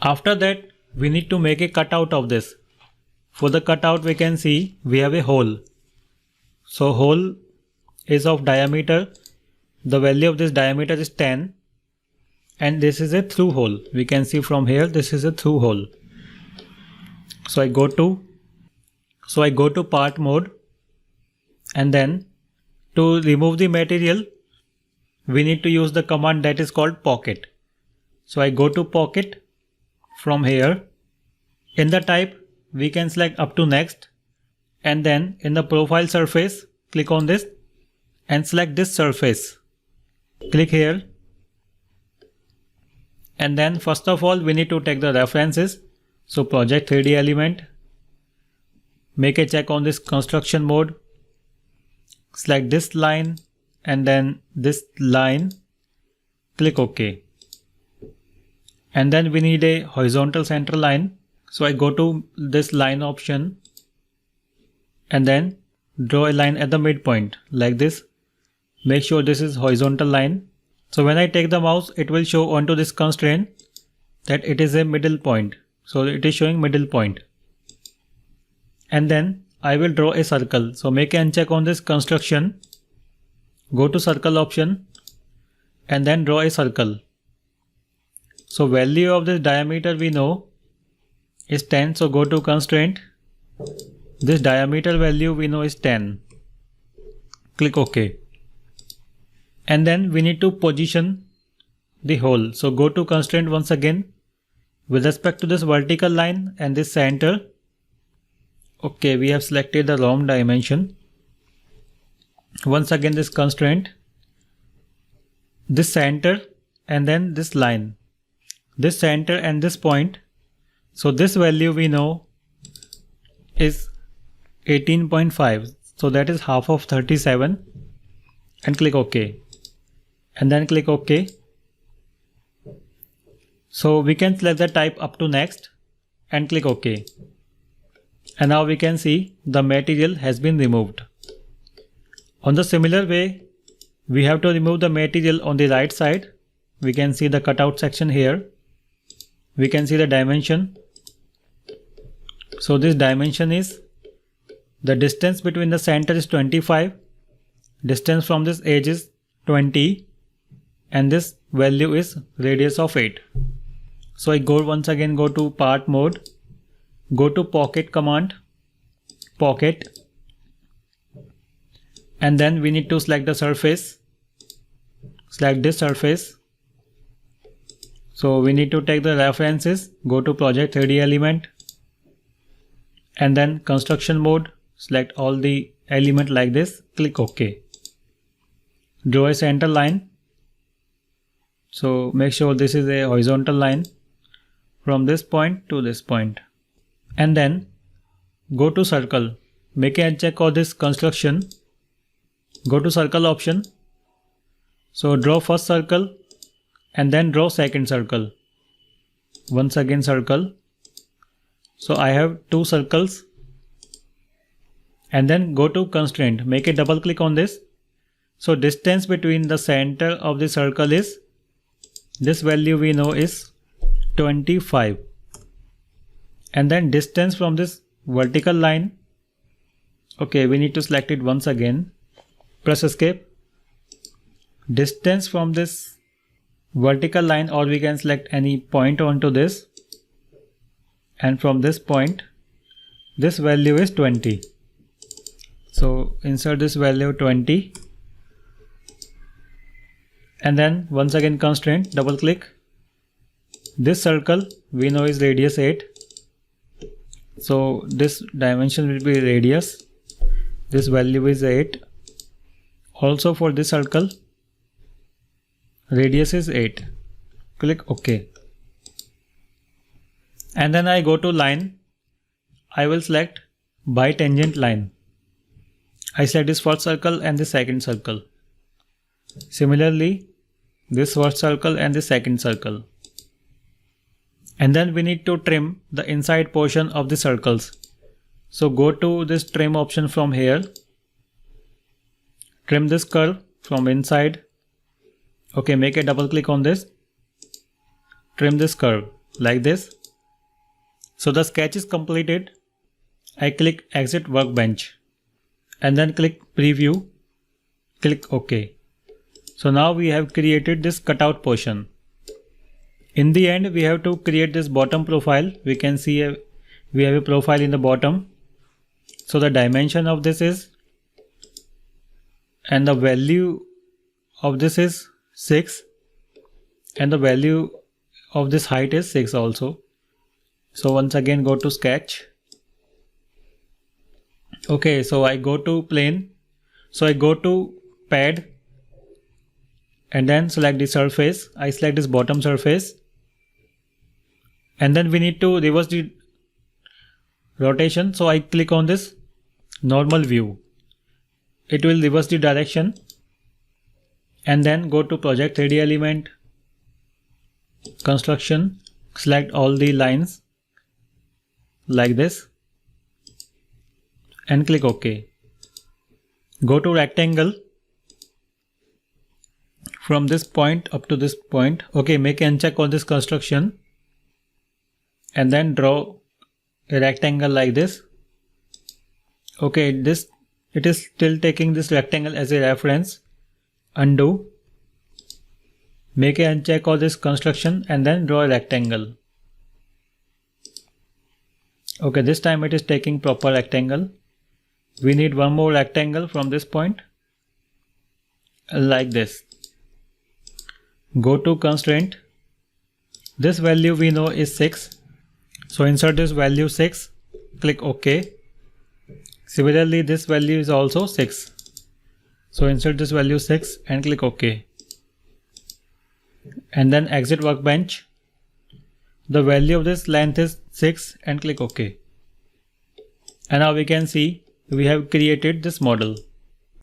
After that, we need to make a cutout of this. For the cutout, we can see we have a hole. So hole is of diameter. The value of this diameter is 10. And this is a through hole. We can see from here, this is a through hole. So I go to part mode, and then to remove the material, we need to use the command that is called pocket. So I go to pocket from here. In the type, we can select up to next, and then in the profile surface, click on this and select this surface. Click here. And then first of all, we need to take the references. So project 3D element, make a check on this construction mode, select this line and then this line, click OK. And then we need a horizontal center line. So I go to this line option and then draw a line at the midpoint like this. Make sure this is horizontal line. So when I take the mouse, it will show onto this constraint that it is a middle point. So it is showing middle point. And then I will draw a circle. So make an uncheck on this construction. Go to circle option and then draw a circle. So value of this diameter we know is 10. So go to constraint. This diameter value we know is 10. Click OK. And then we need to position the hole. So go to constraint once again with respect to this vertical line and this center. Okay, we have selected the wrong dimension. Once again this constraint, this center and then this line, this center and this point. So this value we know is 18.5. So that is half of 37 and click OK. And then click OK. So we can select the type up to next and click OK. And now we can see the material has been removed. On the similar way, we have to remove the material on the right side. We can see the cutout section here. We can see the dimension. So this dimension is, the distance between the center is 25. Distance from this edge is 20. And this value is radius of 8. So I once again go to part mode, go to pocket command, pocket, and then we need to select the surface, select this surface. So we need to take the references, go to project 3D element, and then construction mode, select all the element like this, click OK. Draw a center line. So make sure this is a horizontal line from this point to this point. And then go to circle. Make a check on this construction. Go to circle option. So draw first circle and then draw second circle. Once again circle. So I have two circles. And then go to constraint. Make a double click on this. So distance between the center of the circle is, this value we know is 25. And then distance from this vertical line. Okay, we need to select it once again. Press escape. Distance from this vertical line, or we can select any point onto this. And from this point, this value is 20. So insert this value 20. And then once again constraint, double click. This circle we know is radius 8. So this dimension will be radius. This value is 8. Also for this circle, radius is 8. Click OK. And then I go to line. I will select bitangent line. I select this first circle and the second circle. Similarly, this first circle and the second circle. And then we need to trim the inside portion of the circles. So go to this trim option from here. Trim this curve from inside. Okay, make a double click on this. Trim this curve like this. So the sketch is completed. I click exit workbench and then click preview, click OK. So now we have created this cutout portion. In the end, we have to create this bottom profile. We can see we have a profile in the bottom. So the dimension of this is, and the value of this is 6, and the value of this height is 6 also. So once again go to sketch. Okay, so I go to plane. So I go to pad and then select the surface. I select this bottom surface, and then we need to reverse the rotation. So I click on this normal view. It will reverse the direction, and then go to project 3D element, construction, select all the lines like this and click OK. Go to rectangle from this point up to this point. Okay, make an uncheck on this construction and then draw a rectangle like this. Okay, it is still taking this rectangle as a reference. Undo. Make an uncheck on this construction and then draw a rectangle. Okay, this time it is taking proper rectangle. We need one more rectangle from this point like this. Go to constraint. This value we know is 6. So insert this value 6. Click OK. Similarly, this value is also 6. So insert this value 6 and click OK. And then exit workbench. The value of this length is 6 and click OK. And now we can see we have created this model.